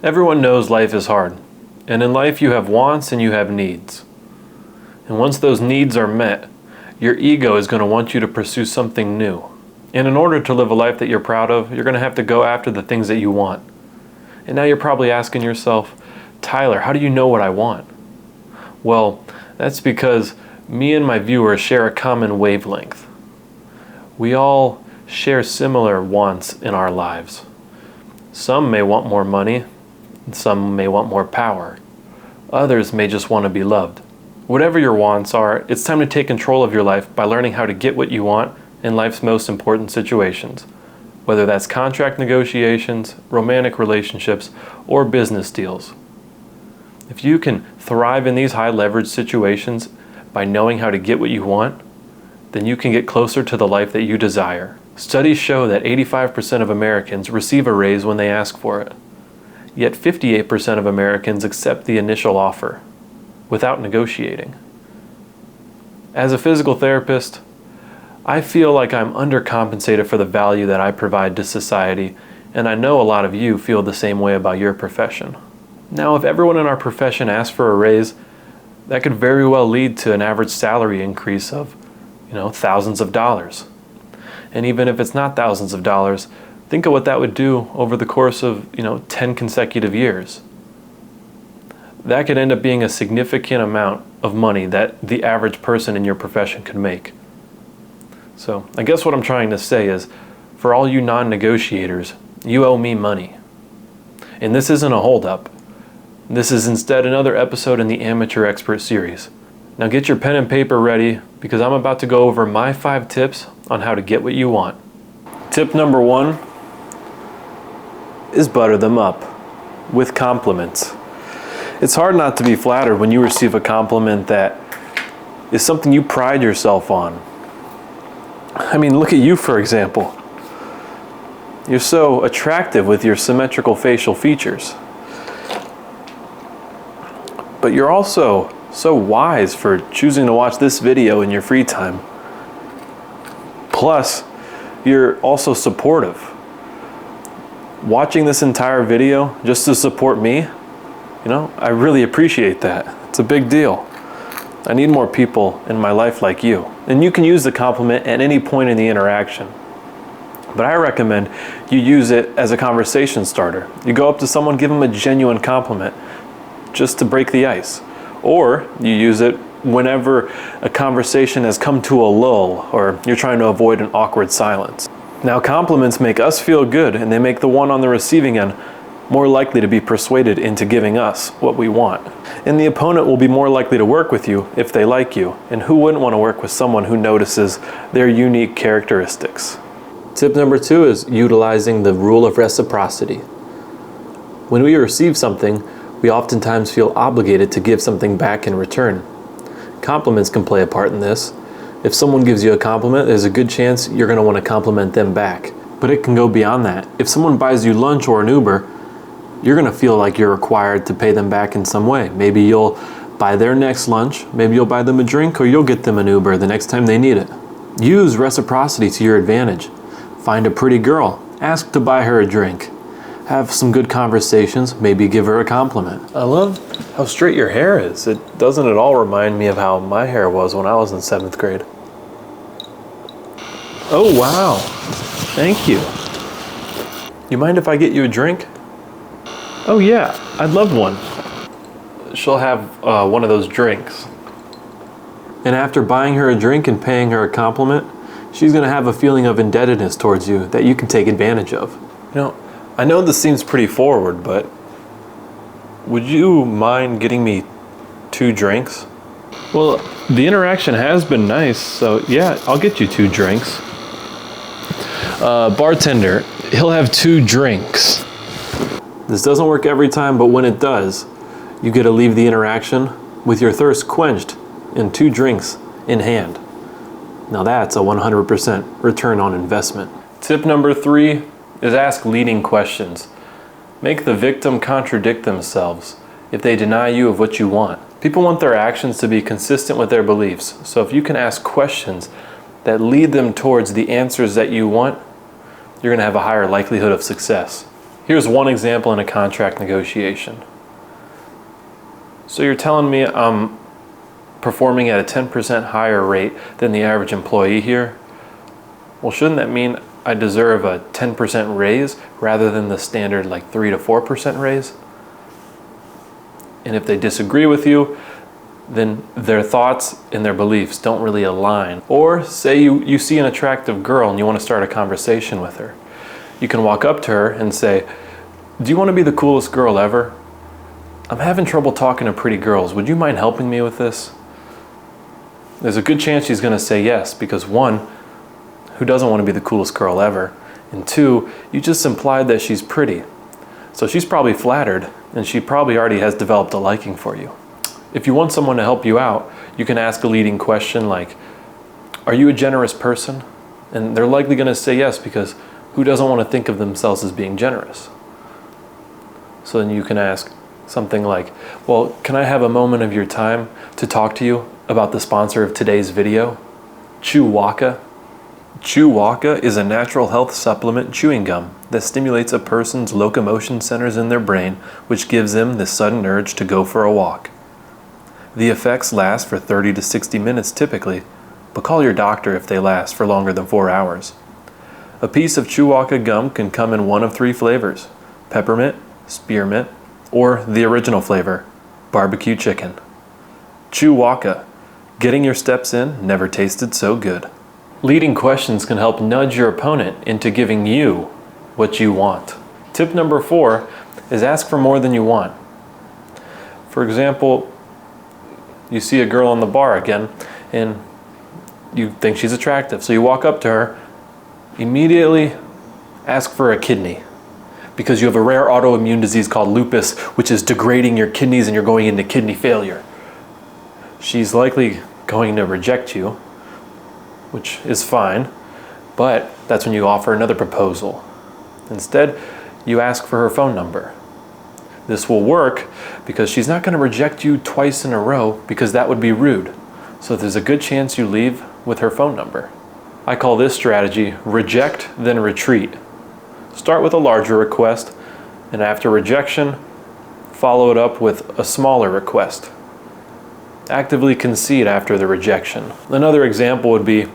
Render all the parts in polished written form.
Everyone knows life is hard, and in life you have wants and you have needs. And once those needs are met, your ego is going to want you to pursue something new. And in order to live a life that you're proud of, you're going to have to go after the things that you want. And now you're probably asking yourself, Tyler, how do you know what I want? Well, that's because me and my viewers share a common wavelength. We all share similar wants in our lives. Some may want more money, and some may want more power. Others may just want to be loved. Whatever your wants are, it's time to take control of your life by learning how to get what you want in life's most important situations, whether that's contract negotiations, romantic relationships, or business deals. If you can thrive in these high leverage situations by knowing how to get what you want, then you can get closer to the life that you desire. Studies show that 85% of Americans receive a raise when they ask for it. Yet 58% of Americans accept the initial offer without negotiating. As a physical therapist, I feel like I'm undercompensated for the value that I provide to society, and I know a lot of you feel the same way about your profession. Now, if everyone in our profession asked for a raise, that could very well lead to an average salary increase of, thousands of dollars. And even if it's not thousands of dollars, think of what that would do over the course of, 10 consecutive years. That could end up being a significant amount of money that the average person in your profession could make. So I guess what I'm trying to say is, for all you non-negotiators, you owe me money. And this isn't a holdup. This is instead another episode in the Amateur Expert series. Now get your pen and paper ready, because I'm about to go over my 5 tips on how to get what you want. Tip number 1 is butter them up with compliments. It's hard not to be flattered when you receive a compliment that is something you pride yourself on. I mean, look at you, for example. You're so attractive with your symmetrical facial features. But you're also so wise for choosing to watch this video in your free time. Plus, you're also supportive. Watching this entire video just to support me, I really appreciate that. It's a big deal. I need more people in my life like you. And you can use the compliment at any point in the interaction. But I recommend you use it as a conversation starter. You go up to someone, give them a genuine compliment just to break the ice. Or you use it whenever a conversation has come to a lull or you're trying to avoid an awkward silence. Now, compliments make us feel good, and they make the one on the receiving end more likely to be persuaded into giving us what we want. And the opponent will be more likely to work with you if they like you. And who wouldn't want to work with someone who notices their unique characteristics? Tip number 2 is utilizing the rule of reciprocity. When we receive something, we oftentimes feel obligated to give something back in return. Compliments can play a part in this. If someone gives you a compliment, there's a good chance you're going to want to compliment them back. But it can go beyond that. If someone buys you lunch or an Uber, you're going to feel like you're required to pay them back in some way. Maybe you'll buy their next lunch, maybe you'll buy them a drink, or you'll get them an Uber the next time they need it. Use reciprocity to your advantage. Find a pretty girl, ask to buy her a drink. Have some good conversations, maybe give her a compliment. I love how straight your hair is. It doesn't at all remind me of how my hair was when I was in 7th grade. Oh, wow. Thank you. You mind if I get you a drink? Oh yeah, I'd love one. She'll have one of those drinks. And after buying her a drink and paying her a compliment, she's going to have a feeling of indebtedness towards you that you can take advantage of. I know this seems pretty forward, but would you mind getting me 2 drinks? Well, the interaction has been nice, so yeah, I'll get you 2 drinks. Bartender, he'll have 2 drinks. This doesn't work every time, but when it does, you get to leave the interaction with your thirst quenched and 2 drinks in hand. Now that's a 100% return on investment. Tip number 3 is ask leading questions. Make the victim contradict themselves if they deny you of what you want. People want their actions to be consistent with their beliefs, so if you can ask questions that lead them towards the answers that you want, you're going to have a higher likelihood of success. Here's one example in a contract negotiation. So you're telling me I'm performing at a 10% higher rate than the average employee here? Well, shouldn't that mean I deserve a 10% raise rather than the standard like 3 to 4% raise? And if they disagree with you, then their thoughts and their beliefs don't really align. Or say you see an attractive girl and you want to start a conversation with her. You can walk up to her and say, "Do you want to be the coolest girl ever? I'm having trouble talking to pretty girls. Would you mind helping me with this?" There's a good chance she's going to say yes, because one, who doesn't want to be the coolest girl ever? And two, you just implied that she's pretty. So she's probably flattered, and she probably already has developed a liking for you. If you want someone to help you out, you can ask a leading question like, "Are you a generous person?" And they're likely going to say yes, because who doesn't want to think of themselves as being generous? So then you can ask something like, "Well, can I have a moment of your time to talk to you about the sponsor of today's video, Chewwaka?" Chewwaka is a natural health supplement chewing gum that stimulates a person's locomotion centers in their brain, which gives them the sudden urge to go for a walk. The effects last for 30 to 60 minutes typically, but call your doctor if they last for longer than 4 hours. A piece of Chewwaka gum can come in one of 3 flavors: peppermint, spearmint, or the original flavor, barbecue chicken. Chewwaka, getting your steps in never tasted so good. Leading questions can help nudge your opponent into giving you what you want. Tip number 4 is ask for more than you want. For example, you see a girl on the bar again, and you think she's attractive. So you walk up to her, immediately ask for a kidney, because you have a rare autoimmune disease called lupus, which is degrading your kidneys and you're going into kidney failure. She's likely going to reject you, which is fine, but that's when you offer another proposal. Instead, you ask for her phone number. This will work because she's not going to reject you twice in a row, because that would be rude. So there's a good chance you leave with her phone number. I call this strategy reject, then retreat. Start with a larger request, and after rejection, follow it up with a smaller request. Actively concede after the rejection. Another example would be,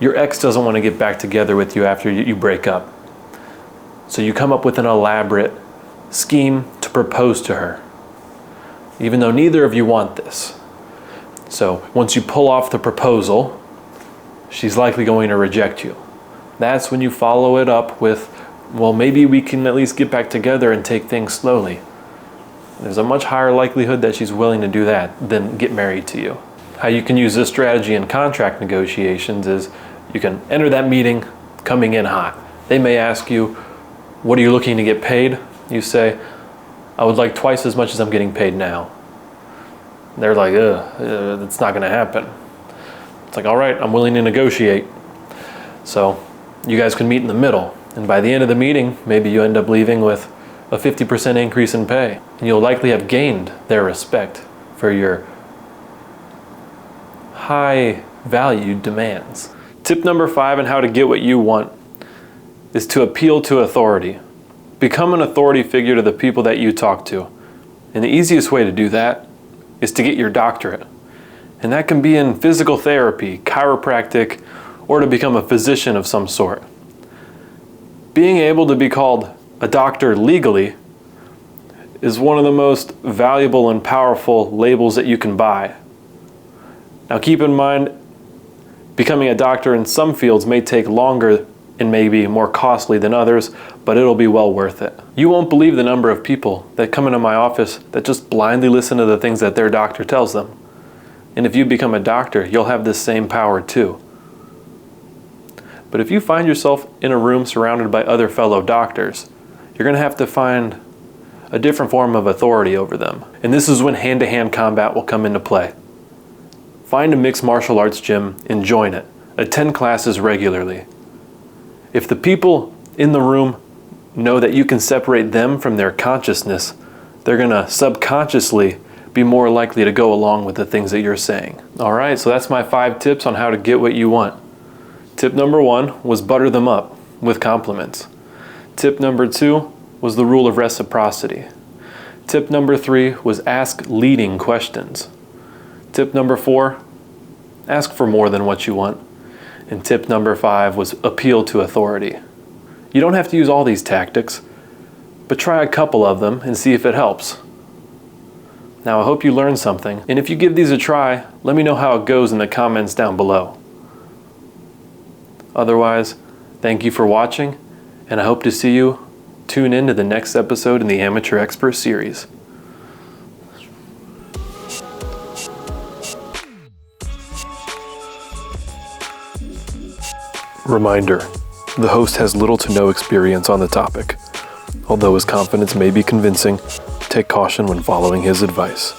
your ex doesn't want to get back together with you after you break up. So you come up with an elaborate scheme to propose to her, even though neither of you want this. So once you pull off the proposal, she's likely going to reject you. That's when you follow it up with, "Well, maybe we can at least get back together and take things slowly." There's a much higher likelihood that she's willing to do that than get married to you. How you can use this strategy in contract negotiations is you can enter that meeting coming in hot. They may ask you, "What are you looking to get paid?" You say, "I would like twice as much as I'm getting paid now." They're like, that's not going to happen. It's like, "All right, I'm willing to negotiate." So you guys can meet in the middle. And by the end of the meeting, maybe you end up leaving with a 50% increase in pay. And you'll likely have gained their respect for your high valued demands. Tip number 5 on how to get what you want is to appeal to authority. Become an authority figure to the people that you talk to. And the easiest way to do that is to get your doctorate. And that can be in physical therapy, chiropractic, or to become a physician of some sort. Being able to be called a doctor legally is one of the most valuable and powerful labels that you can buy. Now keep in mind, becoming a doctor in some fields may take longer and may be more costly than others, but it'll be well worth it. You won't believe the number of people that come into my office that just blindly listen to the things that their doctor tells them. And if you become a doctor, you'll have this same power too. But if you find yourself in a room surrounded by other fellow doctors, you're going to have to find a different form of authority over them. And this is when hand-to-hand combat will come into play. Find a mixed martial arts gym and join it. Attend classes regularly. If the people in the room know that you can separate them from their consciousness, they're going to subconsciously be more likely to go along with the things that you're saying. All right, so that's my 5 tips on how to get what you want. Tip number 1 was butter them up with compliments. Tip number 2 was the rule of reciprocity. Tip number 3 was ask leading questions. Tip number 4, ask for more than what you want. And tip number 5 was appeal to authority. You don't have to use all these tactics, but try a couple of them and see if it helps. Now I hope you learned something, and if you give these a try, let me know how it goes in the comments down below. Otherwise, thank you for watching, and I hope to see you. Tune in to the next episode in the Amateur Expert series. Reminder, the host has little to no experience on the topic. Although his confidence may be convincing, take caution when following his advice.